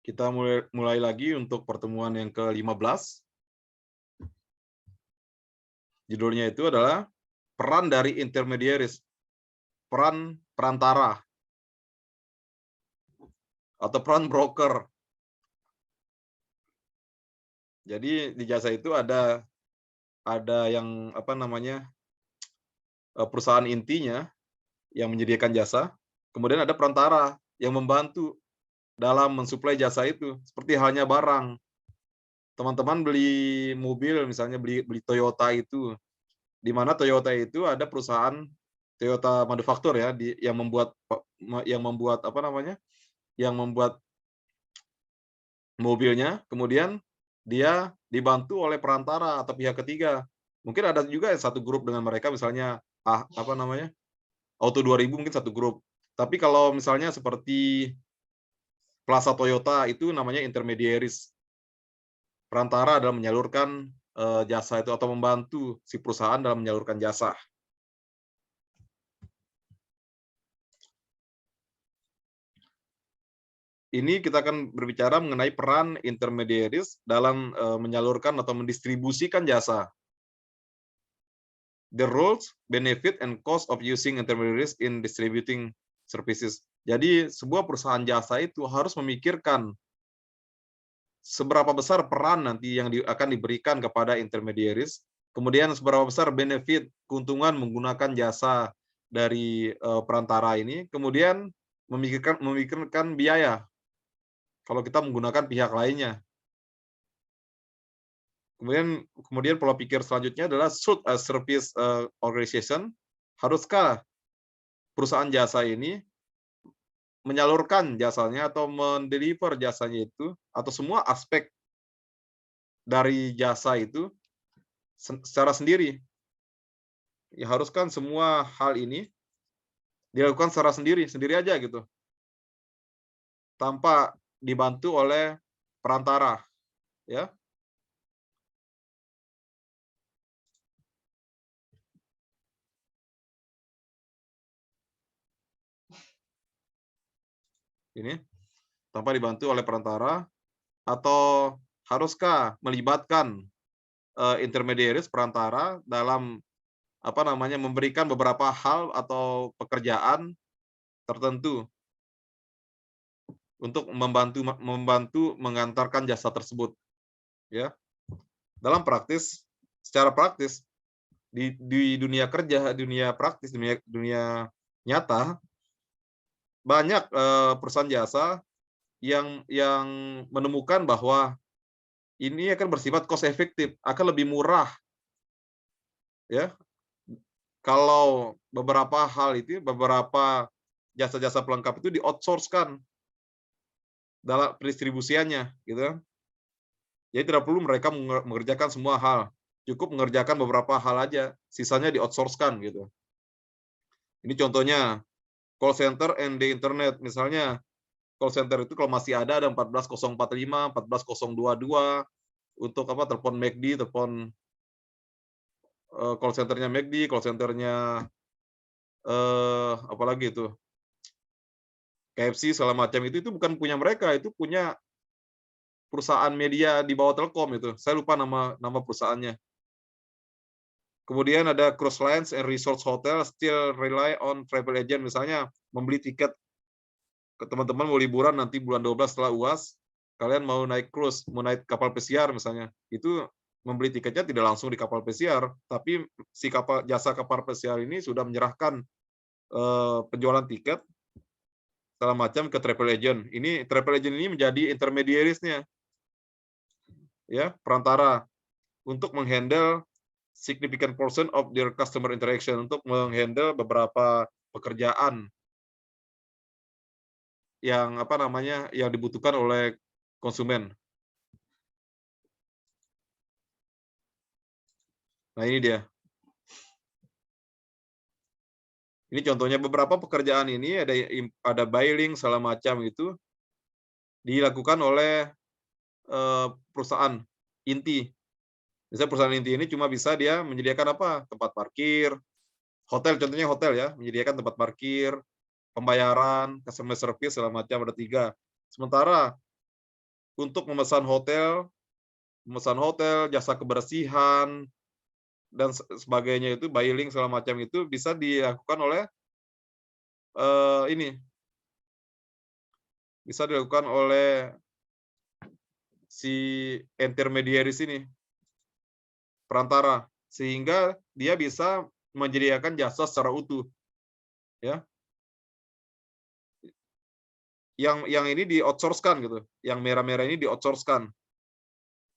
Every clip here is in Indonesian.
Kita mulai lagi untuk pertemuan yang ke-15. Judulnya itu adalah peran dari intermediaries, peran perantara atau peran broker. Jadi di jasa itu ada yang apa namanya perusahaan intinya yang menyediakan jasa, kemudian ada perantara yang membantu dalam mensuplai jasa itu, seperti halnya barang. Teman-teman beli mobil, misalnya beli beli Toyota itu, di mana Toyota itu ada perusahaan Toyota manufaktur ya, yang membuat apa namanya, yang membuat mobilnya, kemudian dia dibantu oleh perantara atau pihak ketiga. Mungkin ada juga yang satu grup dengan mereka, misalnya apa namanya, Auto 2000 mungkin satu grup. Tapi kalau misalnya seperti Plaza Toyota itu namanya intermediaries. Perantara dalam menyalurkan jasa itu atau membantu si perusahaan dalam menyalurkan jasa. Ini kita akan berbicara mengenai peran intermediaries dalam menyalurkan atau mendistribusikan jasa. The roles, benefit, and cost of using intermediaries in distributing services. Jadi sebuah perusahaan jasa itu harus memikirkan seberapa besar peran nanti yang akan diberikan kepada intermediaries, kemudian seberapa besar benefit, keuntungan menggunakan jasa dari perantara ini, kemudian memikirkan biaya kalau kita menggunakan pihak lainnya. Kemudian pola pikir selanjutnya adalah should a service organization, haruskah perusahaan jasa ini menyalurkan jasanya atau mendeliver jasanya itu, atau semua aspek dari jasa itu secara sendiri. Ya haruskan semua hal ini dilakukan secara sendiri aja gitu, tanpa dibantu oleh perantara, ya. Ini tanpa dibantu oleh perantara, atau haruskah melibatkan intermediaries, perantara dalam apa namanya, memberikan beberapa hal atau pekerjaan tertentu untuk membantu mengantarkan jasa tersebut, ya. Dalam praktis, secara praktis di dunia kerja, dunia praktis, dunia nyata, banyak perusahaan jasa yang menemukan bahwa ini akan bersifat cost efektif, akan lebih murah, ya, kalau beberapa jasa-jasa pelengkap itu di-outsource-kan dalam pendistribusiannya, gitu kan. Jadi tidak perlu mereka mengerjakan semua hal, cukup mengerjakan beberapa hal aja, sisanya di-outsource-kan gitu. Ini contohnya call center and the internet, misalnya call center itu kalau masih ada 14045, 14022 untuk apa, telepon McD, telepon call centernya McD, call centernya apalagi itu, KFC segala macam, itu bukan punya mereka, itu punya perusahaan media di bawah Telkom itu. Saya lupa nama perusahaannya. Kemudian ada cruise lines and resorts hotel still rely on travel agent, misalnya membeli tiket ke teman-teman mau liburan nanti bulan 12 setelah UAS, kalian mau naik cruise, mau naik kapal pesiar misalnya, itu membeli tiketnya tidak langsung di kapal pesiar, tapi si jasa kapal pesiar ini sudah menyerahkan penjualan tiket segala macam ke travel agent. Ini travel agent ini menjadi intermediaries-nya, ya, perantara untuk menghandle significant portion of their customer interaction, untuk menghandle beberapa pekerjaan yang apa namanya, yang dibutuhkan oleh konsumen. Nah, ini dia. Ini contohnya beberapa pekerjaan ini ada bailing segala macam itu dilakukan oleh perusahaan inti. Misalnya perusahaan inti ini cuma bisa dia menyediakan apa? Tempat parkir, hotel, contohnya hotel ya, menyediakan tempat parkir, pembayaran, customer service segala macam, ada 3. Sementara untuk memesan hotel, jasa kebersihan, dan sebagainya itu, buy link segala macam itu bisa dilakukan oleh ini, bisa dilakukan oleh si intermediaries ini, perantara, sehingga dia bisa menyediakan jasa secara utuh, ya. Yang ini di-outsource-kan gitu, yang merah-merah ini di-outsource-kan,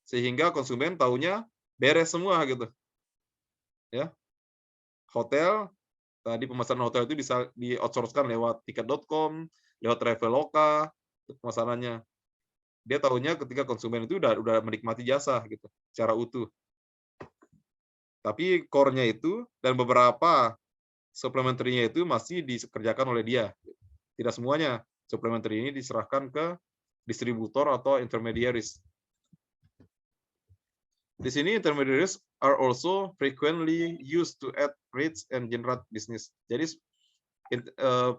sehingga konsumen taunya beres semua gitu, ya. Hotel, tadi pemesanan hotel itu bisa di-outsource-kan lewat tiket.com, lewat Traveloka, pemesanannya. Dia tahunya ketika konsumen itu udah menikmati jasa gitu, secara utuh. Tapi core-nya itu dan beberapa supplementary-nya itu masih dikerjakan oleh dia. Tidak semuanya. Supplementary ini diserahkan ke distributor atau intermediaries. Di sini intermediaries are also frequently used to add rates and generate business. Jadi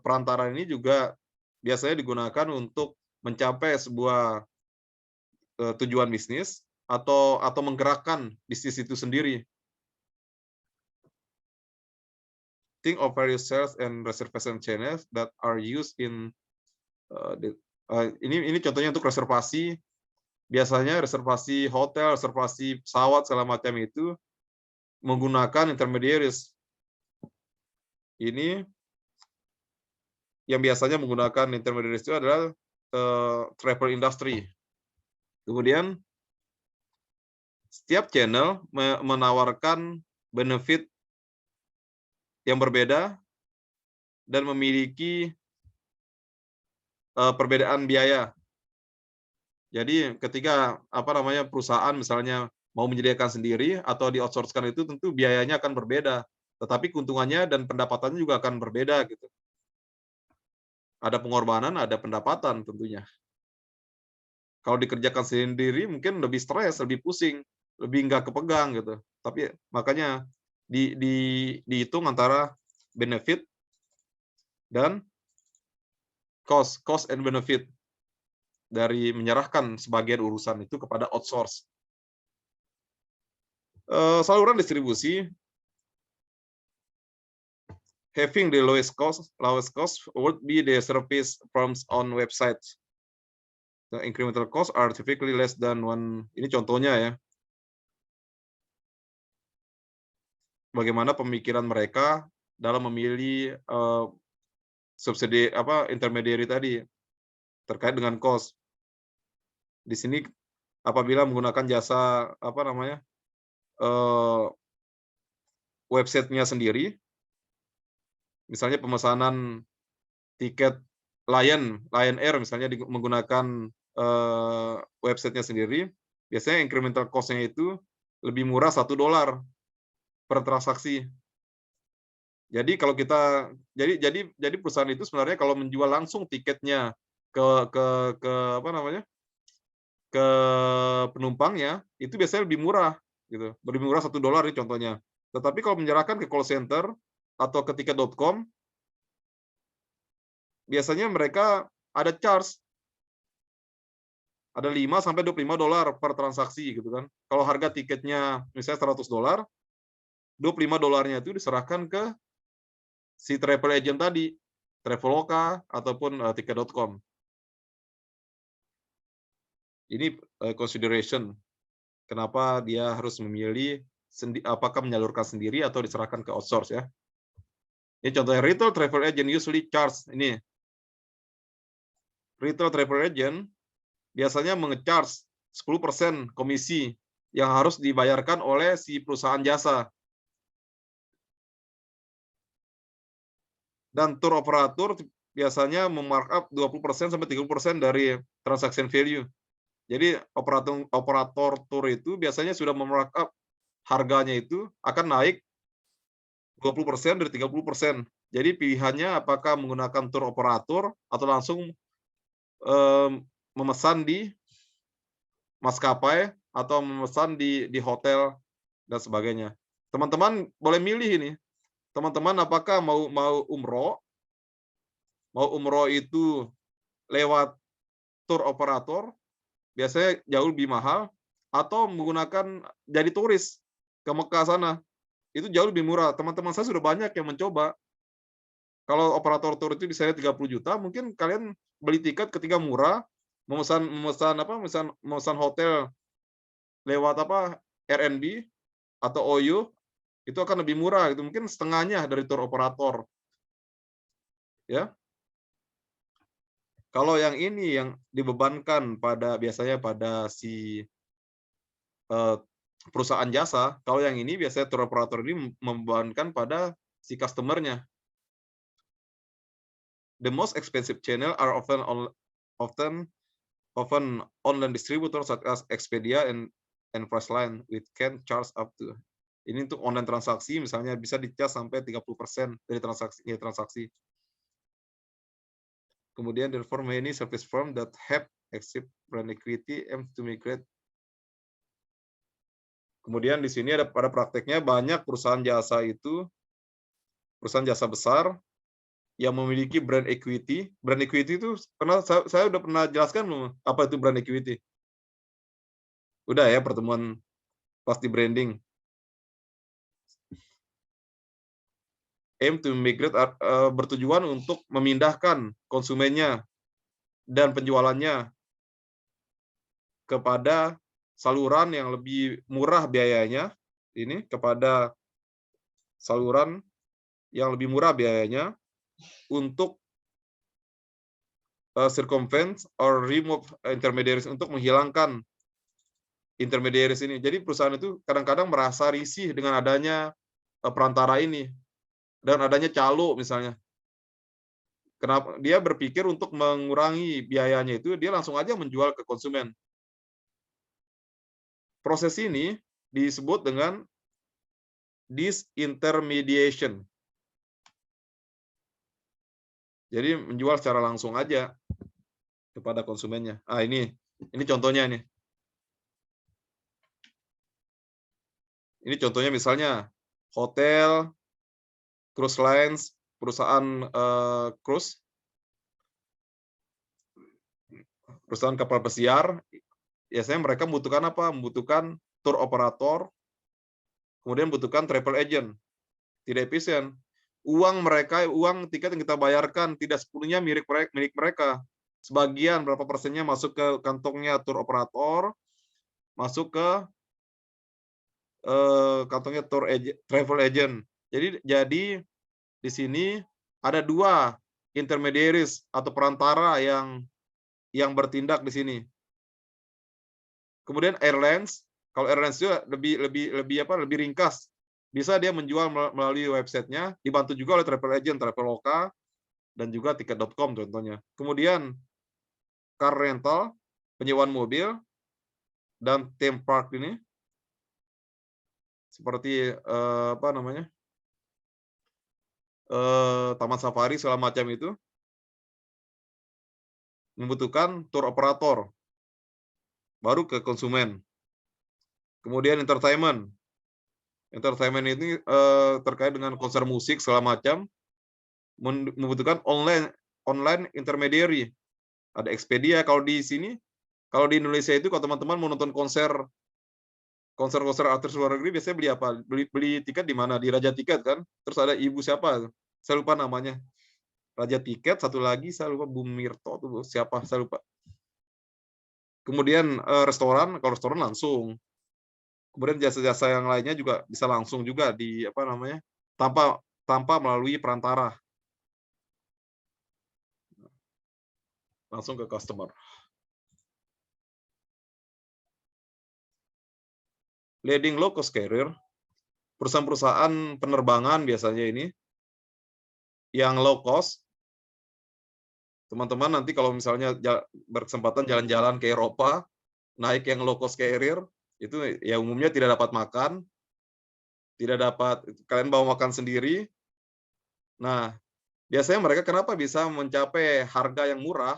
perantara ini juga biasanya digunakan untuk mencapai sebuah tujuan bisnis atau menggerakkan bisnis itu sendiri. Think of various sales and reservation channels that are used in ini contohnya untuk reservasi. Biasanya reservasi hotel, reservasi pesawat segala macam itu menggunakan intermediaries. Ini yang biasanya menggunakan intermediaries itu adalah travel industry. Kemudian setiap channel menawarkan benefit yang berbeda dan memiliki perbedaan biaya. Jadi ketika perusahaan misalnya mau menyediakan sendiri atau di-outsource-kan itu tentu biayanya akan berbeda, tetapi keuntungannya dan pendapatannya juga akan berbeda gitu. Ada pengorbanan, ada pendapatan tentunya. Kalau dikerjakan sendiri mungkin lebih stres, lebih pusing, lebih nggak kepegang gitu. Tapi makanya dihitung antara benefit dan cost and benefit dari menyerahkan sebagian urusan itu kepada outsource. Saluran distribusi, having the lowest cost would be the service firms on websites. The incremental costs are typically less than one. Ini contohnya ya. Bagaimana pemikiran mereka dalam memilih subsidi intermediary tadi terkait dengan cost. Di sini apabila menggunakan jasa website-nya sendiri, misalnya pemesanan tiket Lion Air misalnya menggunakan website-nya sendiri, biasanya incremental cost-nya itu lebih murah $1 per transaksi. Jadi kalau kita jadi perusahaan itu sebenarnya kalau menjual langsung tiketnya ke penumpangnya itu biasanya lebih murah gitu. Lebih murah $1 ini contohnya. Tetapi kalau menyerahkan ke call center atau ke tiket.com biasanya mereka ada charge, ada 5 sampai $25 per transaksi gitu kan. Kalau harga tiketnya misalnya $100, $25-nya itu diserahkan ke si travel agent tadi, Traveloka ataupun tiket.com. Ini consideration kenapa dia harus memilih apakah menyalurkan sendiri atau diserahkan ke outsource ya. Ini contohnya retail travel agent usually charge ini. Retail travel agent biasanya menge-charge 10% komisi yang harus dibayarkan oleh si perusahaan jasa. Dan tour operator biasanya memarkup 20% sampai 30% dari transaction value. Jadi operator tour itu biasanya sudah memarkup harganya itu akan naik 20% dari 30%. Jadi pilihannya apakah menggunakan tour operator atau langsung memesan di maskapai atau memesan di hotel dan sebagainya. Teman-teman boleh milih ini. Teman-teman apakah mau umroh? Mau umroh itu lewat tour operator biasanya jauh lebih mahal, atau menggunakan jadi turis ke Mekah sana, itu jauh lebih murah. Teman-teman saya sudah banyak yang mencoba. Kalau operator tour itu bisa 30 juta, mungkin kalian beli tiket ketika murah, memesan apa, memesan hotel lewat apa, Airbnb atau OYO, itu akan lebih murah gitu, mungkin setengahnya dari tour operator, ya. Kalau yang ini yang dibebankan biasanya pada si perusahaan jasa, kalau yang ini biasanya tour operator ini membebankan pada si customer-nya. The most expensive channel are often online distributors such as Expedia and Priceline, which can charge up to. Ini untuk online transaksi, misalnya bisa dicas sampai 30% dari transaksi. Kemudian therefore many service firm that have active brand equity aim to migrate. Kemudian di sini ada pada prakteknya banyak perusahaan jasa besar yang memiliki brand equity. Brand equity itu saya udah pernah jelaskan belum apa itu brand equity? Udah ya, pertemuan pas di branding. Aim to migrate bertujuan untuk memindahkan konsumennya dan penjualannya kepada saluran yang lebih murah biayanya, kepada saluran yang lebih murah biayanya untuk circumvent or remove intermediaries, untuk menghilangkan intermediaries ini. Jadi perusahaan itu kadang-kadang merasa risih dengan adanya perantara ini dan adanya calo misalnya. Kenapa? Dia berpikir untuk mengurangi biayanya itu, dia langsung aja menjual ke konsumen. Proses ini disebut dengan disintermediation. Jadi menjual secara langsung aja kepada konsumennya. Ini contohnya nih. Ini contohnya misalnya hotel, cruise lines, perusahaan cruise, perusahaan kapal pesiar. Biasanya mereka membutuhkan apa? Membutuhkan tour operator, kemudian membutuhkan travel agent. Tidak efisien. Uang tiket yang kita bayarkan tidak sepenuhnya milik mereka. Sebagian berapa persennya masuk ke kantongnya tour operator, masuk ke kantongnya travel agent. Jadi di sini ada dua intermediaries atau perantara yang bertindak di sini. Kemudian airlines, kalau airlines itu lebih ringkas. Bisa dia menjual melalui websitenya, dibantu juga oleh travel agent, Traveloka, dan juga tiket.com contohnya. Kemudian car rental, penyewaan mobil, dan theme park ini, seperti taman safari segala macam itu, membutuhkan tour operator, baru ke konsumen. Kemudian entertainment ini terkait dengan konser musik segala macam, membutuhkan online intermediary. Ada Expedia. Kalau di Indonesia itu, kalau teman-teman mau nonton konser artis luar negeri, biasanya beli apa? Beli tiket di mana? Di Raja Tiket kan? Terus ada ibu siapa? Saya lupa namanya. Raja Tiket, satu lagi saya lupa, Bu Mirto tuh siapa? Saya lupa. Kemudian restoran, kalau restoran langsung. Kemudian jasa-jasa yang lainnya juga bisa langsung juga tanpa melalui perantara. Langsung ke customer. Leading low cost carrier, perusahaan-perusahaan penerbangan biasanya ini yang low cost. Teman-teman nanti kalau misalnya berkesempatan jalan-jalan ke Eropa, naik yang low cost carrier, itu ya umumnya tidak dapat makan, kalian bawa makan sendiri. Nah, biasanya mereka kenapa bisa mencapai harga yang murah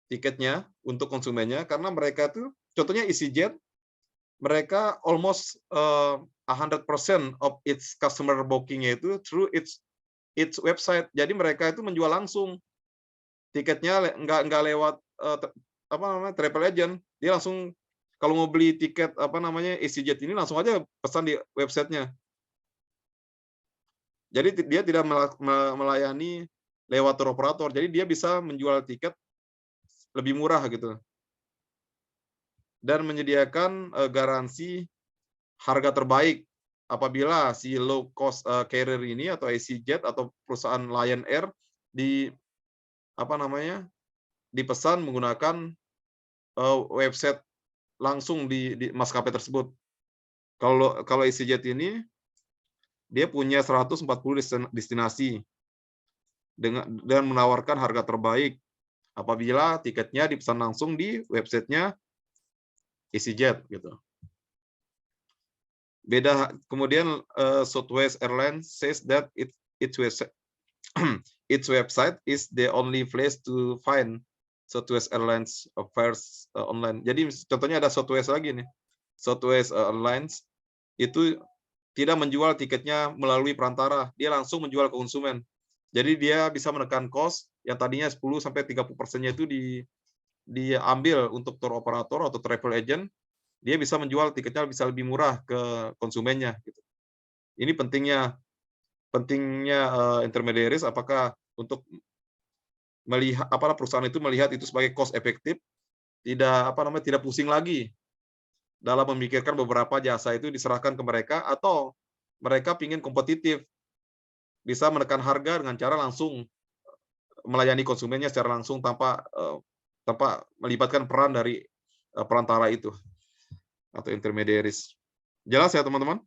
tiketnya untuk konsumennya? Karena mereka tuh, contohnya EasyJet, mereka almost 100% of its customer booking-nya itu through its website. Jadi mereka itu menjual langsung tiketnya, nggak lewat apa namanya, travel agent. Dia langsung kalau mau beli tiket apa namanya, EasyJet ini langsung aja pesan di websitenya. Jadi dia tidak melayani lewat tour operator. Jadi dia bisa menjual tiket lebih murah gitu. Dan menyediakan garansi harga terbaik apabila si low cost carrier ini atau EasyJet atau perusahaan Lion Air di apa namanya, dipesan menggunakan website langsung di maskapai tersebut. Kalau EasyJet ini dia punya 140 destinasi dengan menawarkan harga terbaik apabila tiketnya dipesan langsung di websitenya EasyJet gitu. Beda kemudian Southwest Airlines says that its website is the only place to find Southwest Airlines affairs online. Jadi contohnya ada Southwest lagi nih. Southwest Airlines itu tidak menjual tiketnya melalui perantara, dia langsung menjual ke konsumen. Jadi dia bisa menekan cost yang tadinya 10 sampai 30%-nya itu diambil untuk tour operator atau travel agent, dia bisa menjual tiketnya bisa lebih murah ke konsumennya gitu. Ini pentingnya intermediaries apakah untuk melihat perusahaan itu melihat itu sebagai cost efektif, tidak pusing lagi dalam memikirkan beberapa jasa itu diserahkan ke mereka atau mereka ingin kompetitif, bisa menekan harga dengan cara langsung melayani konsumennya secara langsung tanpa melibatkan peran dari perantara itu atau intermediaries. Jelas ya teman-teman?